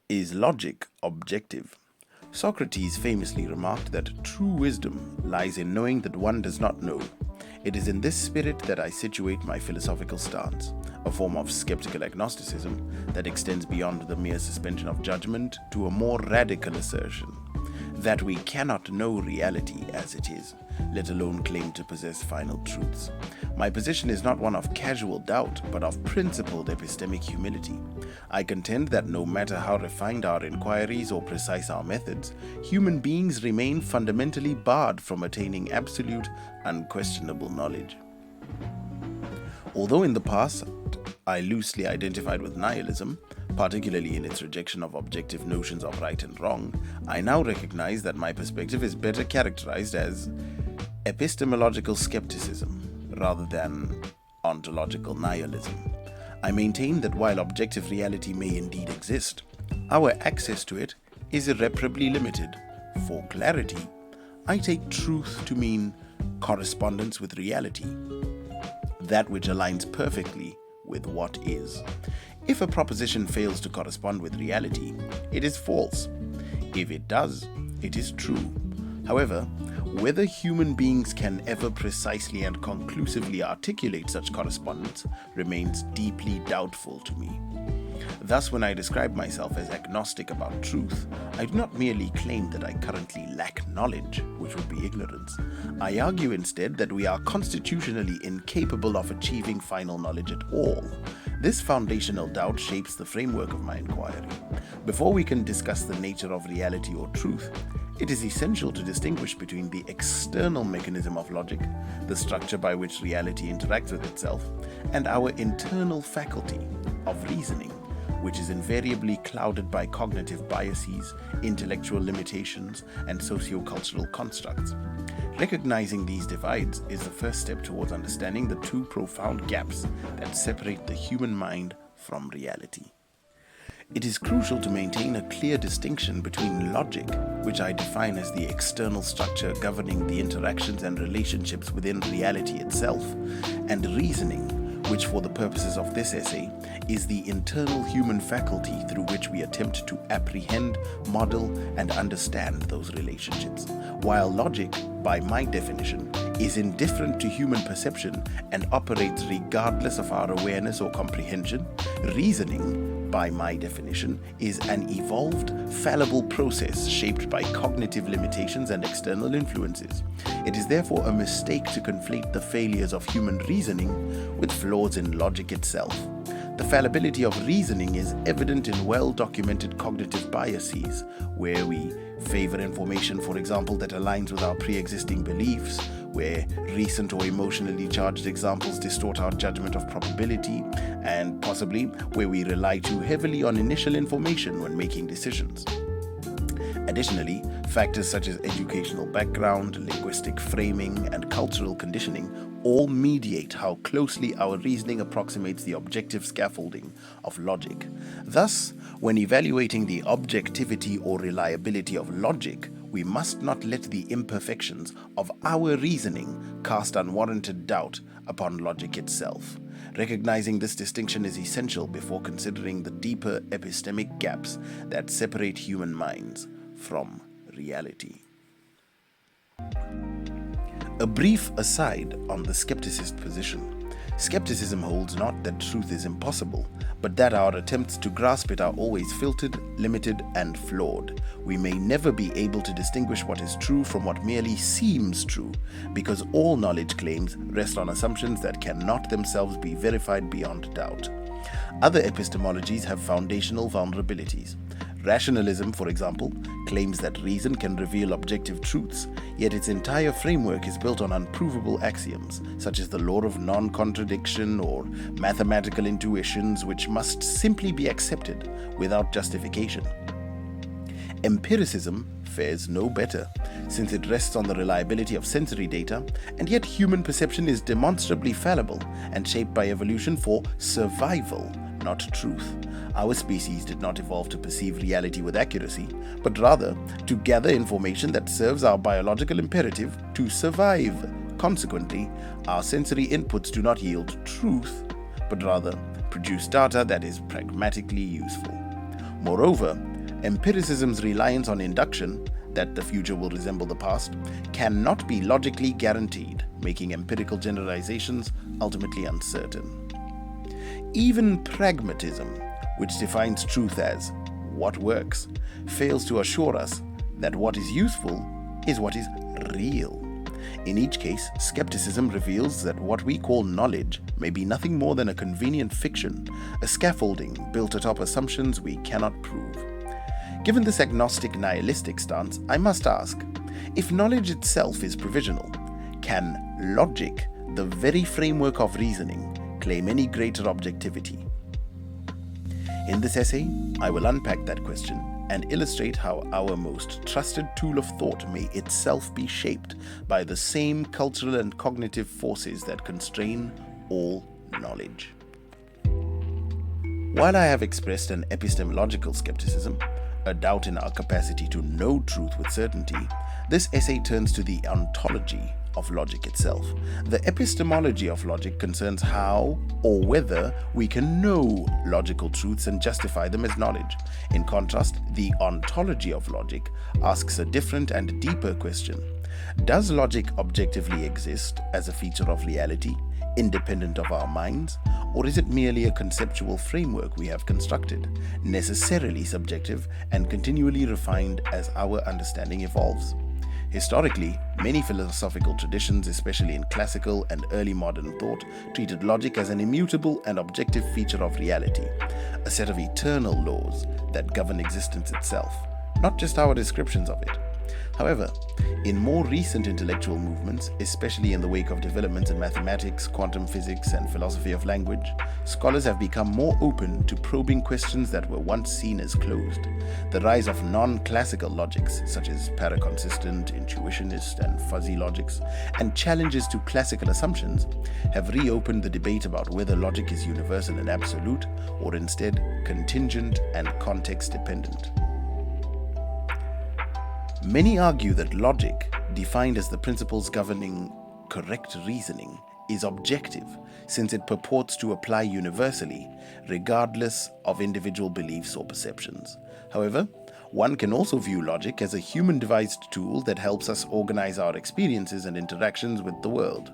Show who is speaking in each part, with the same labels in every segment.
Speaker 1: Is logic objective? Socrates famously remarked that true wisdom lies in knowing that one does not know. It is in this spirit that I situate my philosophical stance, a form of skeptical agnosticism that extends beyond the mere suspension of judgment to a more radical assertion that we cannot know reality as it is, let alone claim to possess final truths. My position is not one of casual doubt, but of principled epistemic humility. I contend that no matter how refined our inquiries or precise our methods, human beings remain fundamentally barred from attaining absolute, unquestionable knowledge. Although in the past I loosely identified with nihilism, particularly in its rejection of objective notions of right and wrong, I now recognize that my perspective is better characterized as epistemological skepticism rather than ontological nihilism. I maintain that while objective reality may indeed exist, our access to it is irreparably limited. For clarity, I take truth to mean correspondence with reality, that which aligns perfectly with what is. If a proposition fails to correspond with reality, it is false. If it does, it is true. However, whether human beings can ever precisely and conclusively articulate such correspondence remains deeply doubtful to me. Thus, when I describe myself as agnostic about truth, I do not merely claim that I currently lack knowledge, which would be ignorance. I argue instead that we are constitutionally incapable of achieving final knowledge at all. This foundational doubt shapes the framework of my inquiry. Before we can discuss the nature of reality or truth, it is essential to distinguish between the external mechanism of logic, the structure by which reality interacts with itself, and our internal faculty of reasoning, which is invariably clouded by cognitive biases, intellectual limitations, and socio-cultural constructs. Recognizing these divides is the first step towards understanding the two profound gaps that separate the human mind from reality. It is crucial to maintain a clear distinction between logic, which I define as the external structure governing the interactions and relationships within reality itself, and reasoning, which for the purposes of this essay is the internal human faculty through which we attempt to apprehend, model, and understand those relationships. While logic, by my definition, is indifferent to human perception and operates regardless of our awareness or comprehension, reasoning, by my definition, is an evolved, fallible process shaped by cognitive limitations and external influences. It is therefore a mistake to conflate the failures of human reasoning with flaws in logic itself. The fallibility of reasoning is evident in well-documented cognitive biases, where we favor information, for example, that aligns with our pre-existing beliefs, where recent or emotionally charged examples distort our judgment of probability, and possibly where we rely too heavily on initial information when making decisions. Additionally, factors such as educational background, linguistic framing, and cultural conditioning all mediate how closely our reasoning approximates the objective scaffolding of logic. Thus, when evaluating the objectivity or reliability of logic, we must not let the imperfections of our reasoning cast unwarranted doubt upon logic itself. Recognizing this distinction is essential before considering the deeper epistemic gaps that separate human minds from reality. A brief aside on the skepticist position. Skepticism holds not that truth is impossible, but that our attempts to grasp it are always filtered, limited, and flawed. We may never be able to distinguish what is true from what merely seems true, because all knowledge claims rest on assumptions that cannot themselves be verified beyond doubt. Other epistemologies have foundational vulnerabilities. Rationalism, for example, claims that reason can reveal objective truths, yet its entire framework is built on unprovable axioms, such as the law of non-contradiction or mathematical intuitions, which must simply be accepted without justification. Empiricism fares no better, since it rests on the reliability of sensory data, and yet human perception is demonstrably fallible and shaped by evolution for survival, not truth. Our species did not evolve to perceive reality with accuracy, but rather to gather information that serves our biological imperative to survive. Consequently, our sensory inputs do not yield truth, but rather produce data that is pragmatically useful. Moreover, Empiricism's reliance on induction, that the future will resemble the past, cannot be logically guaranteed, making empirical generalizations ultimately uncertain. Even pragmatism, which defines truth as what works, fails to assure us that what is useful is what is real. In each case, skepticism reveals that what we call knowledge may be nothing more than a convenient fiction, a scaffolding built atop assumptions we cannot prove. Given this agnostic nihilistic stance, I must ask, if knowledge itself is provisional, can logic, the very framework of reasoning, claim any greater objectivity? In this essay, I will unpack that question and illustrate how our most trusted tool of thought may itself be shaped by the same cultural and cognitive forces that constrain all knowledge. While I have expressed an epistemological skepticism, a doubt in our capacity to know truth with certainty, this essay turns to the ontology of logic itself. The epistemology of logic concerns how or whether we can know logical truths and justify them as knowledge. In contrast, the ontology of logic asks a different and deeper question. Does logic objectively exist as a feature of reality, independent of our minds, or is it merely a conceptual framework we have constructed, necessarily subjective and continually refined as our understanding evolves? Historically, many philosophical traditions, especially in classical and early modern thought, treated logic as an immutable and objective feature of reality, a set of eternal laws that govern existence itself, not just our descriptions of it. However, in more recent intellectual movements, especially in the wake of developments in mathematics, quantum physics, and philosophy of language, scholars have become more open to probing questions that were once seen as closed. The rise of non-classical logics, such as paraconsistent, intuitionist, and fuzzy logics, and challenges to classical assumptions, have reopened the debate about whether logic is universal and absolute, or instead contingent and context-dependent. Many argue that logic, defined as the principles governing correct reasoning, is objective, since it purports to apply universally, regardless of individual beliefs or perceptions. However, one can also view logic as a human-devised tool that helps us organize our experiences and interactions with the world.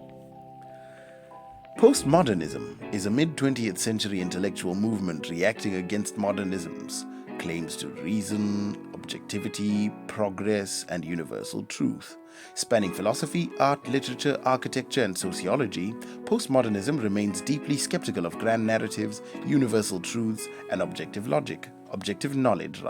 Speaker 1: Postmodernism is a mid-20th century intellectual movement reacting against modernism's claims to reason, objectivity, progress, and universal truth. Spanning philosophy, art, literature, architecture, and sociology, postmodernism remains deeply skeptical of grand narratives, universal truths, and objective knowledge.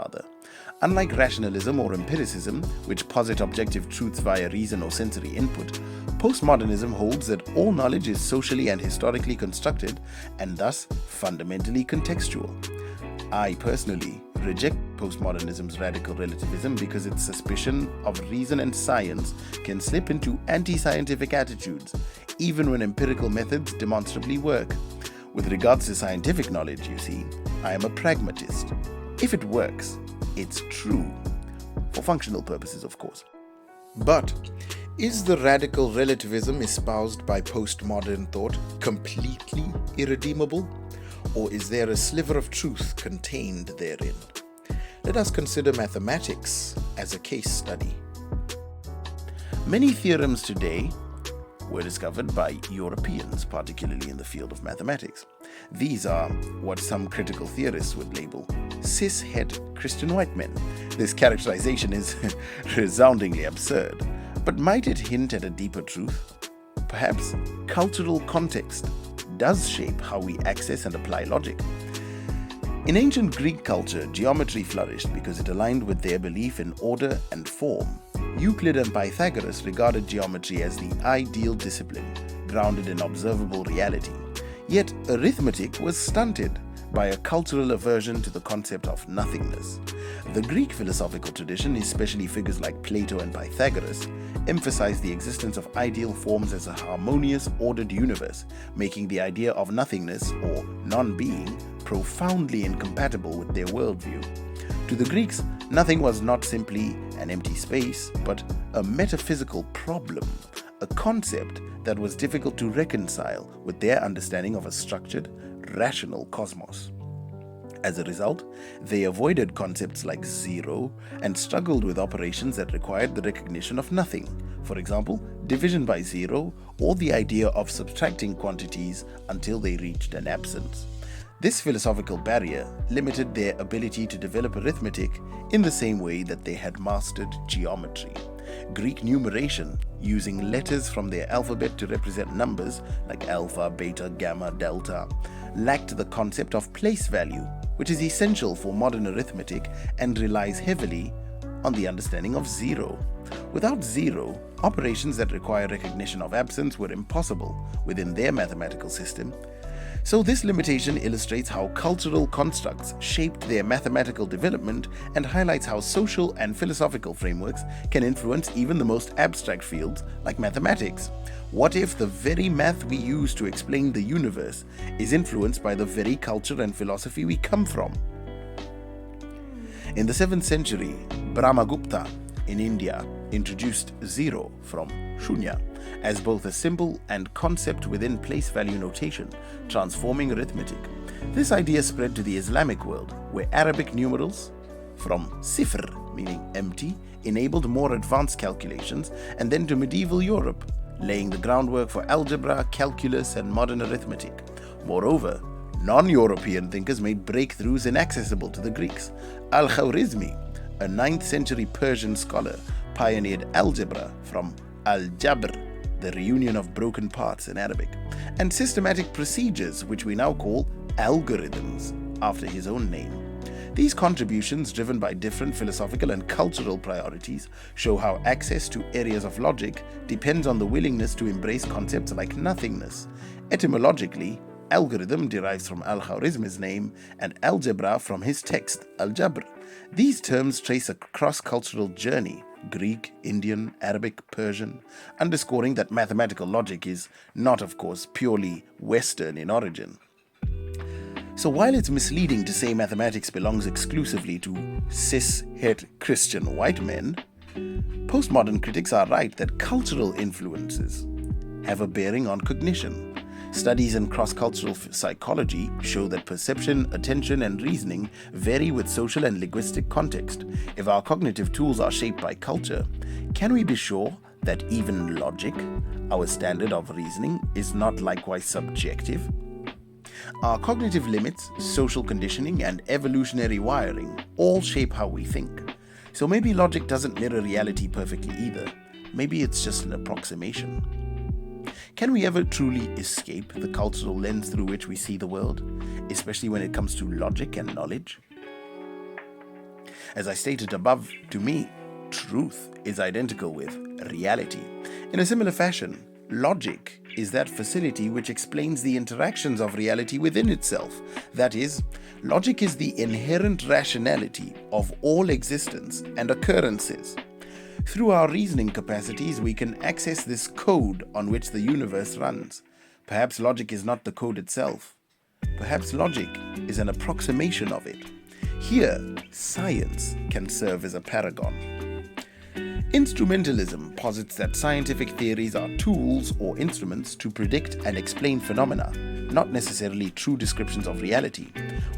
Speaker 1: Unlike rationalism or empiricism, which posit objective truths via reason or sensory input, postmodernism holds that all knowledge is socially and historically constructed and thus fundamentally contextual. I personally reject postmodernism's radical relativism because its suspicion of reason and science can slip into anti-scientific attitudes, even when empirical methods demonstrably work. With regards to scientific knowledge, you see, I am a pragmatist. If it works, it's true. For functional purposes, of course.
Speaker 2: But is the radical relativism espoused by postmodern thought completely irredeemable? Or is there a sliver of truth contained therein? Let us consider mathematics as a case study.
Speaker 1: Many theorems today were discovered by Europeans, particularly in the field of mathematics. These are what some critical theorists would label cis-het Christian white men. This characterization is resoundingly absurd, but might it hint at a deeper truth? Perhaps cultural context does shape how we access and apply logic. In ancient Greek culture, geometry flourished because it aligned with their belief in order and form. Euclid and Pythagoras regarded geometry as the ideal discipline, grounded in observable reality. Yet arithmetic was stunted by a cultural aversion to the concept of nothingness. The Greek philosophical tradition, especially figures like Plato and Pythagoras, emphasized the existence of ideal forms as a harmonious, ordered universe, making the idea of nothingness or non-being profoundly incompatible with their worldview. To the Greeks, nothing was not simply an empty space, but a metaphysical problem, a concept that was difficult to reconcile with their understanding of a structured, rational cosmos. As a result, they avoided concepts like zero and struggled with operations that required the recognition of nothing. For example, division by zero or the idea of subtracting quantities until they reached an absence. This philosophical barrier limited their ability to develop arithmetic in the same way that they had mastered geometry. Greek numeration, using letters from their alphabet to represent numbers like alpha, beta, gamma, delta, lacked the concept of place value, which is essential for modern arithmetic and relies heavily on the understanding of zero. Without zero, operations that require recognition of absence were impossible within their mathematical system. So this limitation illustrates how cultural constructs shaped their mathematical development and highlights how social and philosophical frameworks can influence even the most abstract fields like mathematics. What if the very math we use to explain the universe is influenced by the very culture and philosophy we come from? In the 7th century, Brahmagupta in India introduced zero from shunya as both a symbol and concept within place value notation, transforming arithmetic. This idea spread to the Islamic world, where Arabic numerals from sifr, meaning empty, enabled more advanced calculations, and then to medieval Europe, laying the groundwork for algebra, calculus, and modern arithmetic. Moreover, non-European thinkers made breakthroughs inaccessible to the Greeks. Al-Khwarizmi, a 9th century Persian scholar, pioneered algebra from al-jabr, the reunion of broken parts in Arabic, and systematic procedures, which we now call algorithms, after his own name. These contributions, driven by different philosophical and cultural priorities, show how access to areas of logic depends on the willingness to embrace concepts like nothingness. Etymologically, algorithm derives from Al-Khwarizmi's name and algebra from his text, Al-Jabr. These terms trace a cross-cultural journey, Greek, Indian, Arabic, Persian, underscoring that mathematical logic is not, of course, purely Western in origin. So while it's misleading to say mathematics belongs exclusively to cis-het Christian white men, postmodern critics are right that cultural influences have a bearing on cognition. Studies in cross-cultural psychology show that perception, attention, and reasoning vary with social and linguistic context. If our cognitive tools are shaped by culture, can we be sure that even logic, our standard of reasoning, is not likewise subjective? Our cognitive limits, social conditioning, and evolutionary wiring all shape how we think. So maybe logic doesn't mirror reality perfectly either. Maybe it's just an approximation. Can we ever truly escape the cultural lens through which we see the world, especially when it comes to logic and knowledge? As I stated above, to me, truth is identical with reality. In a similar fashion, logic is that facility which explains the interactions of reality within itself. That is, logic is the inherent rationality of all existence and occurrences. Through our reasoning capacities, we can access this code on which the universe runs. Perhaps logic is not the code itself. Perhaps logic is an approximation of it. Here, science can serve as a paragon. Instrumentalism posits that scientific theories are tools or instruments to predict and explain phenomena, not necessarily true descriptions of reality.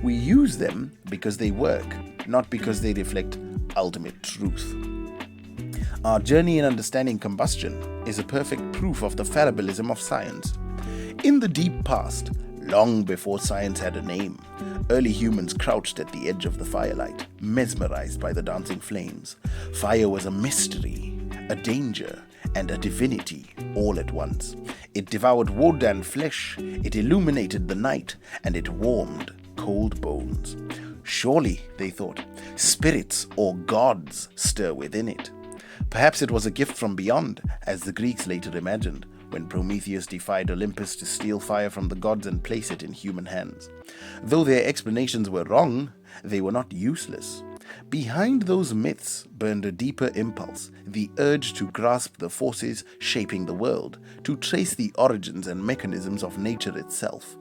Speaker 1: We use them because they work, not because they reflect ultimate truth. Our journey in understanding combustion is a perfect proof of the fallibilism of science. In the deep past, long before science had a name, early humans crouched at the edge of the firelight, mesmerized by the dancing flames. Fire was a mystery, a danger, and a divinity all at once. It devoured wood and flesh, it illuminated the night, and it warmed cold bones. Surely, they thought, spirits or gods stir within it. Perhaps it was a gift from beyond, as the Greeks later imagined, when Prometheus defied Olympus to steal fire from the gods and place it in human hands. Though their explanations were wrong, they were not useless. Behind those myths burned a deeper impulse, the urge to grasp the forces shaping the world, to trace the origins and mechanisms of nature itself.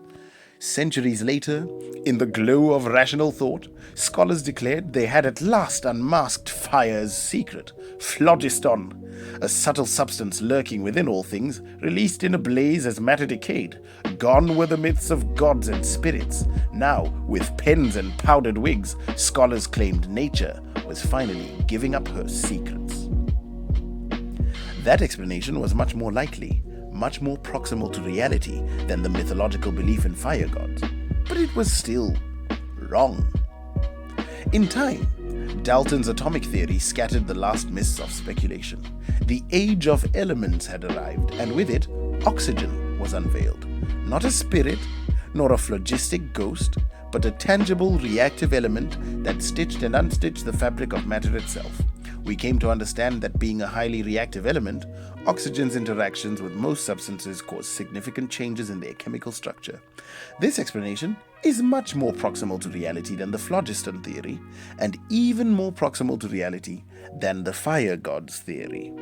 Speaker 1: Centuries later, in the glow of rational thought, scholars declared they had at last unmasked fire's secret, phlogiston, a subtle substance lurking within all things, released in a blaze as matter decayed. Gone were the myths of gods and spirits. Now, with pens and powdered wigs, scholars claimed nature was finally giving up her secrets. That explanation was much more likely, much more proximal to reality than the mythological belief in fire gods. But it was still wrong. In time, Dalton's atomic theory scattered the last mists of speculation. The age of elements had arrived, and with it, oxygen was unveiled. Not a spirit, nor a phlogistic ghost, but a tangible reactive element that stitched and unstitched the fabric of matter itself. We came to understand that being a highly reactive element, oxygen's interactions with most substances cause significant changes in their chemical structure. This explanation is much more proximal to reality than the phlogiston theory, and even more proximal to reality than the fire gods theory.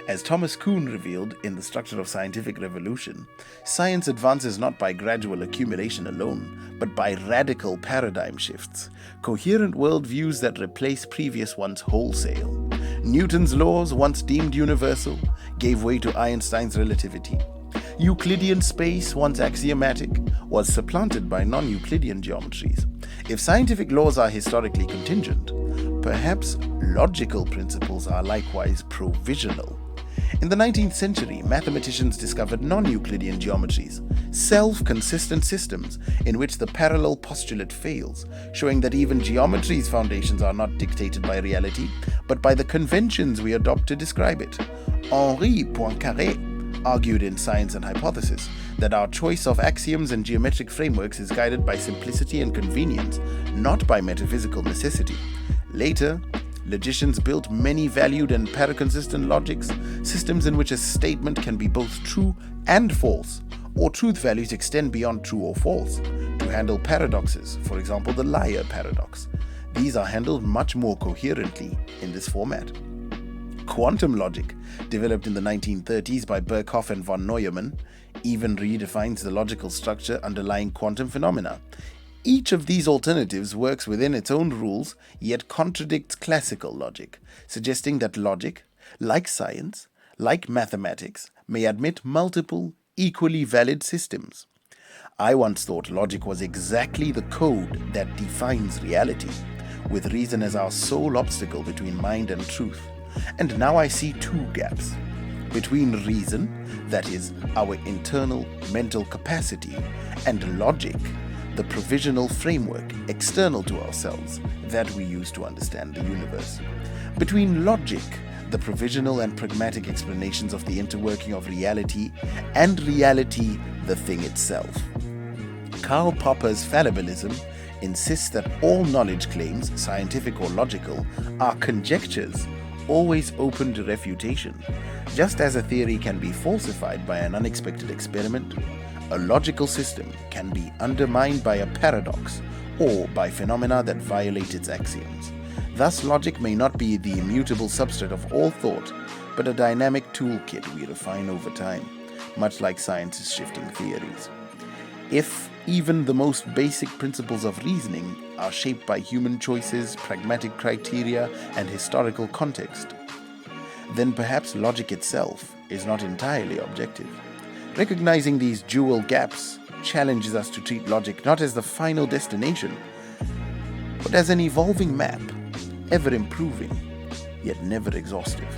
Speaker 1: As Thomas Kuhn revealed in The Structure of Scientific Revolution, science advances not by gradual accumulation alone, but by radical paradigm shifts, coherent worldviews that replace previous ones wholesale. Newton's laws, once deemed universal, gave way to Einstein's relativity. Euclidean space, once axiomatic, was supplanted by non-Euclidean geometries. If scientific laws are historically contingent, perhaps logical principles are likewise provisional. In the 19th century, mathematicians discovered non-Euclidean geometries, self-consistent systems in which the parallel postulate fails, showing that even geometry's foundations are not dictated by reality, but by the conventions we adopt to describe it. Henri Poincaré argued in Science and Hypothesis that our choice of axioms and geometric frameworks is guided by simplicity and convenience, not by metaphysical necessity. Later, logicians built many valued and paraconsistent logics, systems in which a statement can be both true and false, or truth values extend beyond true or false, to handle paradoxes, for example the liar paradox. These are handled much more coherently in this format. Quantum logic, developed in the 1930s by Birkhoff and von Neumann, even redefines the logical structure underlying quantum phenomena. Each of these alternatives works within its own rules, yet contradicts classical logic, suggesting that logic, like science, like mathematics, may admit multiple, equally valid systems. I once thought logic was exactly the code that defines reality, with reason as our sole obstacle between mind and truth. And now I see two gaps. Between reason, that is, our internal mental capacity, and logic, the provisional framework external to ourselves that we use to understand the universe. Between logic, the provisional and pragmatic explanations of the interworking of reality, and reality, the thing itself. Karl Popper's fallibilism insists that all knowledge claims, scientific or logical, are conjectures, always open to refutation. Just as a theory can be falsified by an unexpected experiment, a logical system can be undermined by a paradox or by phenomena that violate its axioms. Thus, logic may not be the immutable substrate of all thought, but a dynamic toolkit we refine over time, much like science's shifting theories. If even the most basic principles of reasoning are shaped by human choices, pragmatic criteria, and historical context, then perhaps logic itself is not entirely objective. Recognizing these dual gaps challenges us to treat logic not as the final destination, but as an evolving map, ever improving, yet never exhaustive.